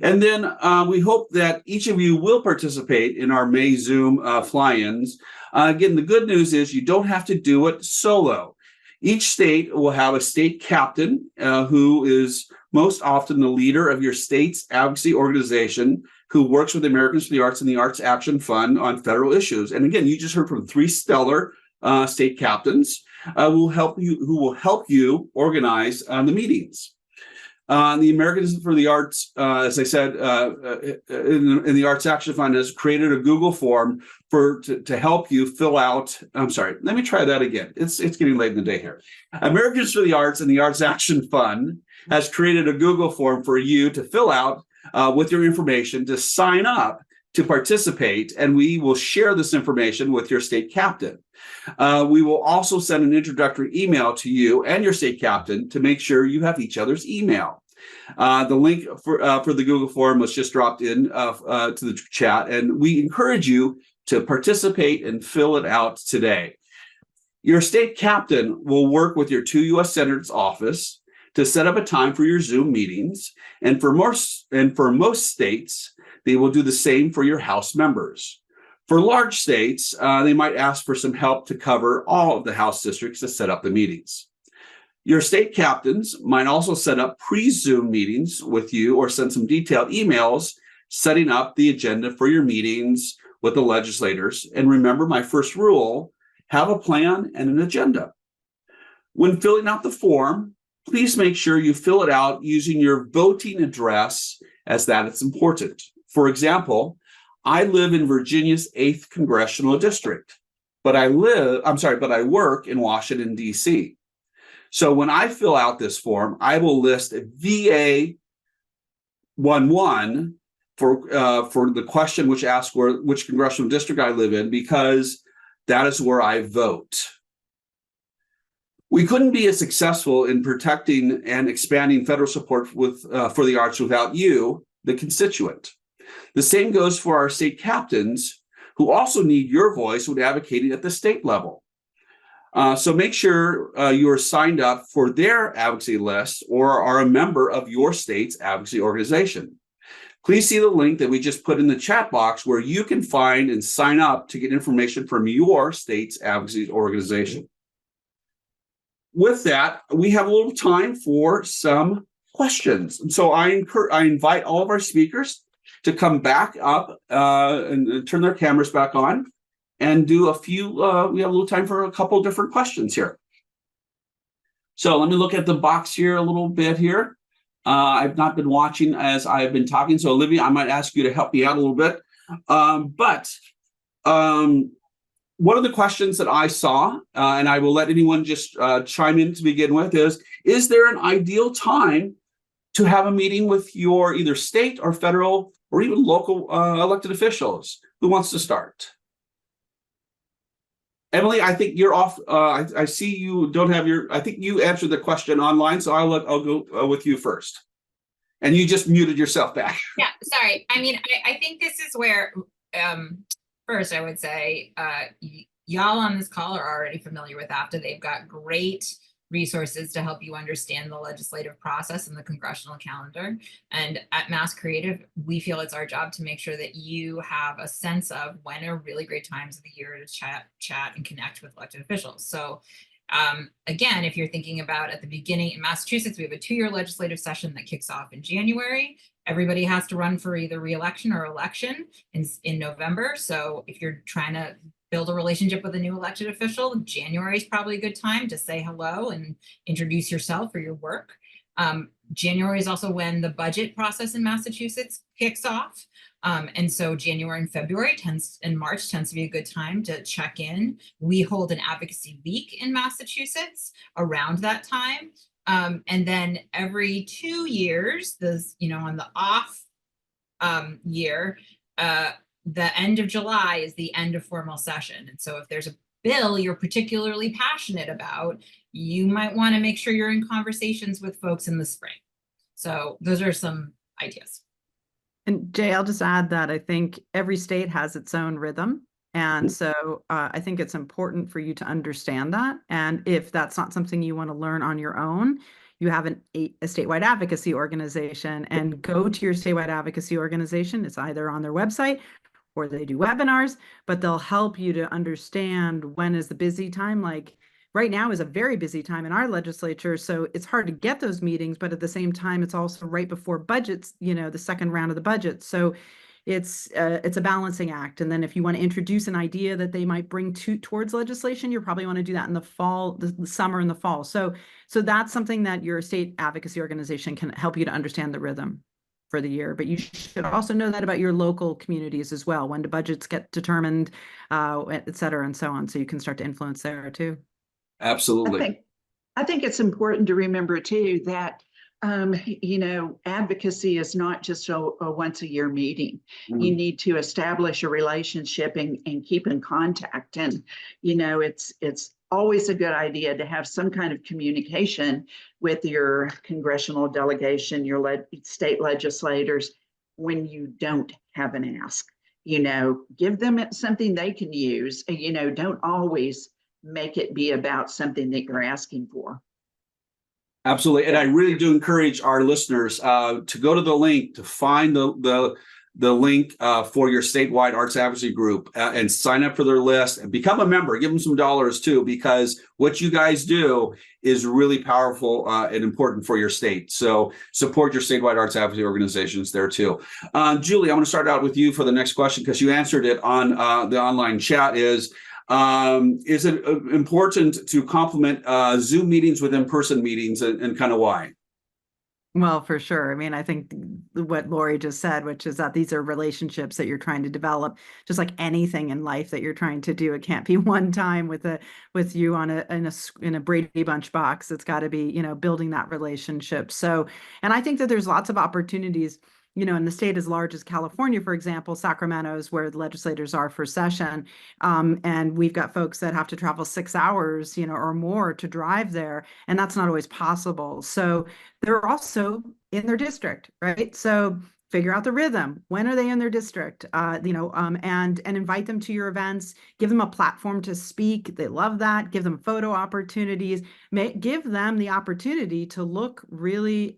And then we hope that each of you will participate in our May Zoom fly-ins. Again, the good news is you don't have to do it solo. Each state will have a state captain who is most often the leader of your state's advocacy organization, who works with Americans for the Arts and the Arts Action Fund on federal issues. And again, you just heard from three stellar state captains who will help you organize the meetings. The Americans for the Arts, as I said, in the Arts Action Fund has created a Google form to help you fill out. I'm sorry, let me try that again. It's getting late in the day here. Americans for the Arts and the Arts Action Fund has created a Google form for you to fill out with your information to sign up to participate, and we will share this information with your state captain. We will also send an introductory email to you and your state captain to make sure you have each other's email. The link for the Google form was just dropped in to the chat, and we encourage you to participate and fill it out today. Your state captain will work with your 2 U.S. Senator's office to set up a time for your Zoom meetings. And for most states, they will do the same for your House members. For large states, they might ask for some help to cover all of the House districts to set up the meetings. Your state captains might also set up pre-Zoom meetings with you or send some detailed emails setting up the agenda for your meetings with the legislators. And remember my first rule, have a plan and an agenda. When filling out the form, please make sure you fill it out using your voting address, as that is important. For example, I live in Virginia's 8th Congressional District, but I work in Washington, D.C. So when I fill out this form, I will list VA 11 for the question which asks which congressional district I live in, because that is where I vote. We couldn't be as successful in protecting and expanding federal support for the arts without you, the constituent. The same goes for our state captains, who also need your voice when advocating at the state level. So make sure you are signed up for their advocacy list or are a member of your state's advocacy organization. Please see the link that we just put in the chat box where you can find and sign up to get information from your state's advocacy organization. With that, we have a little time for some questions. And so I invite all of our speakers to come back up and turn their cameras back on and do a few, we have a little time for a couple different questions here. So let me look at the box here a little bit here. I've not been watching as I've been talking. So Olivia, I might ask you to help me out a little bit. One of the questions that I saw, and I will let anyone just chime in to begin with, is there an ideal time to have a meeting with your either state or federal or even local elected officials? Who wants to start? Emily, I think you're off. I see you don't have I think you answered the question online, so I'll go with you first. And you just muted yourself back. Yeah, sorry. I mean, I think this is where, first I would say, y'all on this call are already familiar with AFTA. They've got great resources to help you understand the legislative process and the congressional calendar. And at Mass Creative, we feel it's our job to make sure that you have a sense of when are really great times of the year to chat and connect with elected officials. So again, if you're thinking about at the beginning in Massachusetts, we have a 2-year legislative session that kicks off in January. Everybody has to run for either re-election or election in November. So if you're trying to build a relationship with a new elected official, January is probably a good time to say hello and introduce yourself or your work. January is also when the budget process in Massachusetts kicks off. And so January and February and March tends to be a good time to check in. We hold an advocacy week in Massachusetts around that time. And then every 2 years, on the off year, the end of July is the end of formal session. And so if there's a bill you're particularly passionate about, you might want to make sure you're in conversations with folks in the spring. So those are some ideas. And Jay, I'll just add that I think every state has its own rhythm. And so I think it's important for you to understand that. And if that's not something you want to learn on your own, you have a statewide advocacy organization, and go to your statewide advocacy organization. It's either on their website or they do webinars, but they'll help you to understand when is the busy time. Like right now is a very busy time in our legislature. So it's hard to get those meetings, but at the same time, it's also right before budgets, the second round of the budget. So it's a balancing act. And then if you want to introduce an idea that they might bring towards legislation, you probably want to do that in the fall, the summer and the fall. So that's something that your state advocacy organization can help you to understand the rhythm for the year. But you should also know that about your local communities as well, when the budgets get determined, et cetera, and so on. So you can start to influence there too. Absolutely. I think it's important to remember too that advocacy is not just a once a year meeting. You need to establish a relationship and keep in contact. And, it's always a good idea to have some kind of communication with your congressional delegation, your state legislators, when you don't have an ask. give them something they can use. Don't always make it be about something that you're asking for. Absolutely. And I really do encourage our listeners to go to the link to find the link for your statewide arts advocacy group and sign up for their list and become a member. Give them some dollars too, because what you guys do is really powerful and important for your state. So support your statewide arts advocacy organizations there too. Julie, I'm going to start out with you for the next question because you answered it on the online chat. Is it important to complement Zoom meetings with in-person meetings and kind of why? Well, for sure. I mean, I think what Lori just said, which is that these are relationships that you're trying to develop, just like anything in life that you're trying to do. It can't be one time with you in a Brady Bunch box. It's got to be, building that relationship. So, and I think that there's lots of opportunities. In the state as large as California, for example, Sacramento is where the legislators are for session. And we've got folks that have to travel 6 hours, or more to drive there. And that's not always possible. So they're also in their district, right? So figure out the rhythm. When are they in their district? And invite them to your events. Give them a platform to speak. They love that. Give them photo opportunities. Give them the opportunity to look really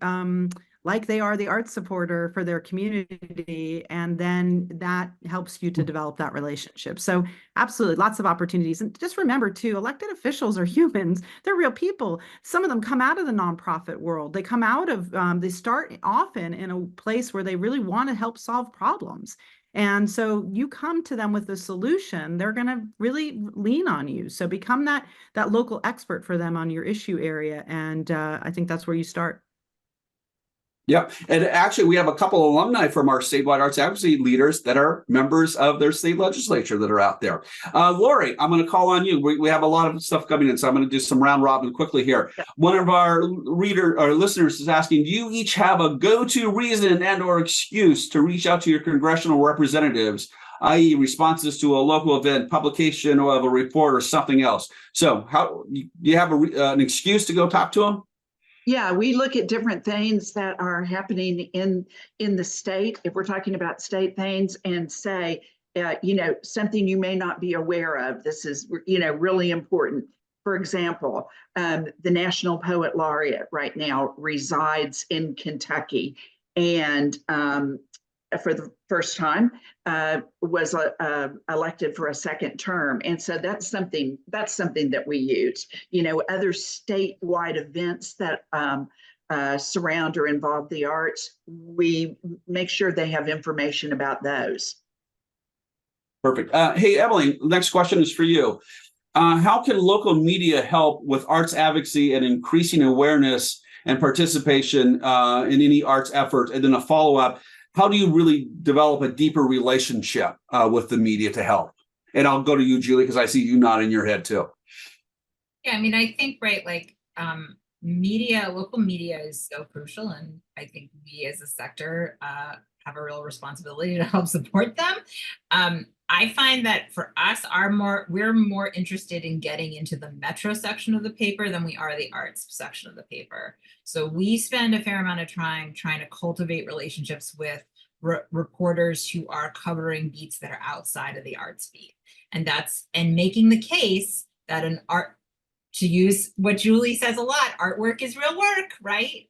like they are the arts supporter for their community. And then that helps you to develop that relationship. So absolutely, lots of opportunities. And just remember too, elected officials are humans. They're real people. Some of them come out of the nonprofit world. They come out of, they start often in a place where they really want to help solve problems. And so you come to them with a solution, they're going to really lean on you. So become that local expert for them on your issue area. And I think that's where you start. Yep. And actually, we have a couple of alumni from our statewide arts advocacy leaders that are members of their state legislature that are out there. Lori, I'm going to call on you. We have a lot of stuff coming in, so I'm going to do some round robin quickly here. Yeah. One of our listeners is asking, do you each have a go-to reason and or excuse to reach out to your congressional representatives, i.e. responses to a local event, publication of a report, or something else? So how do you have an excuse to go talk to them? Yeah, we look at different things that are happening in the state, if we're talking about state things, and say, something you may not be aware of. This is, really important. For example, the National Poet Laureate right now resides in Kentucky, and for the first time was elected for a second term. And so that's something that we use. Other statewide events that surround or involve the arts, we make sure they have information about those. Perfect. Hey, Emily, next question is for you. How can local media help with arts advocacy and increasing awareness and participation in any arts effort? And then a follow-up, how do you really develop a deeper relationship with the media to help? And I'll go to you, Julie, because I see you nodding your head too. Yeah, I mean, I think, right, like local media is so crucial. And I think we as a sector have a real responsibility to help support them. I find that for us, we're more interested in getting into the metro section of the paper than we are the arts section of the paper. So we spend a fair amount of time trying to cultivate relationships with reporters who are covering beats that are outside of the arts beat. And making the case that to use what Julie says a lot, artwork is real work, right?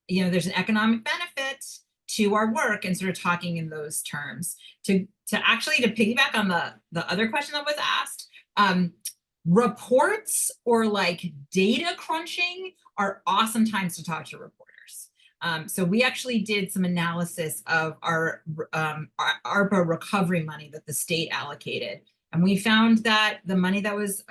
There's an economic benefit to our work, and sort of talking in those terms. To piggyback on the other question that was asked, reports or like data crunching are awesome times to talk to reporters. So we actually did some analysis of our ARPA recovery money that the state allocated. And we found that the money that was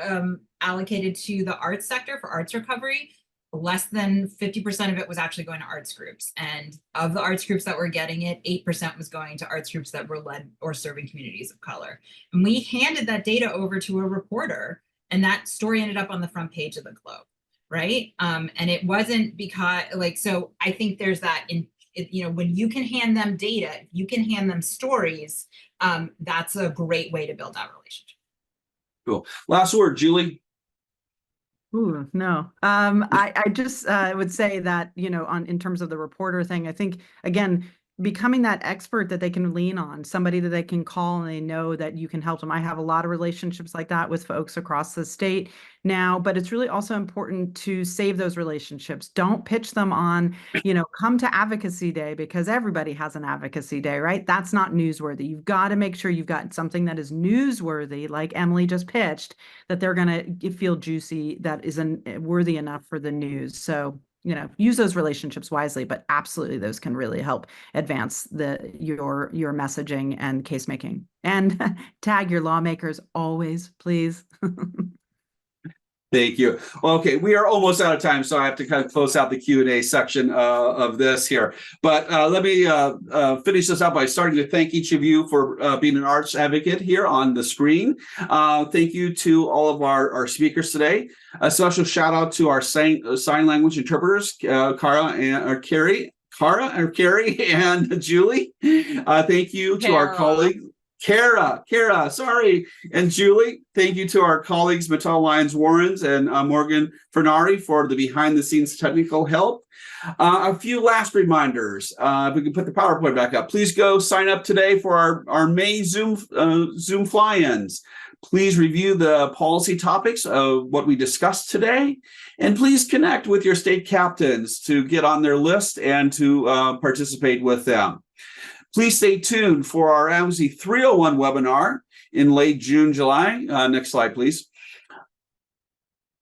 allocated to the arts sector for arts recovery, less than 50% of it was actually going to arts groups. And of the arts groups that were getting it, 8% was going to arts groups that were led or serving communities of color. And we handed that data over to a reporter, and that story ended up on the front page of the Globe, right? And it wasn't because, so I think there's that when you can hand them data, you can hand them stories, that's a great way to build that relationship. Cool. Last word, Julie. Ooh, no. I just would say that, in terms of the reporter thing, I think, again, becoming that expert that they can lean on, somebody that they can call and they know that you can help them. I have a lot of relationships like that with folks across the state now, but it's really also important to save those relationships. Don't pitch them on, come to Advocacy Day because everybody has an Advocacy Day, right? That's not newsworthy. You've got to make sure you've got something that is newsworthy, like Emily just pitched, that they're going to feel juicy, that isn't worthy enough for the news. So use those relationships wisely, but absolutely those can really help advance your messaging and case making. And tag your lawmakers always, please. Thank you. Well, okay, we are almost out of time, so I have to kind of close out the Q&A section of this here. But let me finish this up by starting to thank each of you for being an arts advocate here on the screen. Thank you to all of our speakers today. A special shout out to our sign language interpreters, Cara and Carrie and Julie. Thank you to our colleagues. Kara, sorry, and Julie. Thank you to our colleagues, Mattel Lyons Warrens and Morgan Fernari for the behind-the-scenes technical help. A few last reminders. If we can put the PowerPoint back up, please go sign up today for our May Zoom fly-ins. Please review the policy topics of what we discussed today, and please connect with your state captains to get on their list and to participate with them. Please stay tuned for our Advocacy 301 webinar in late June, July. Next slide, please.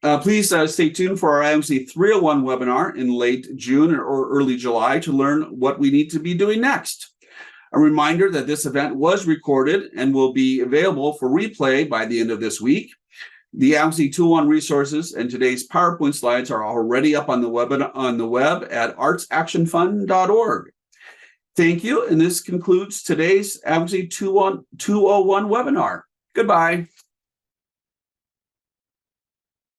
Please stay tuned for our Advocacy 301 webinar in late June or early July to learn what we need to be doing next. A reminder that this event was recorded and will be available for replay by the end of this week. The Advocacy 201 resources and today's PowerPoint slides are already up on the web at artsactionfund.org. Thank you, and this concludes today's Advocacy 201 webinar. Goodbye.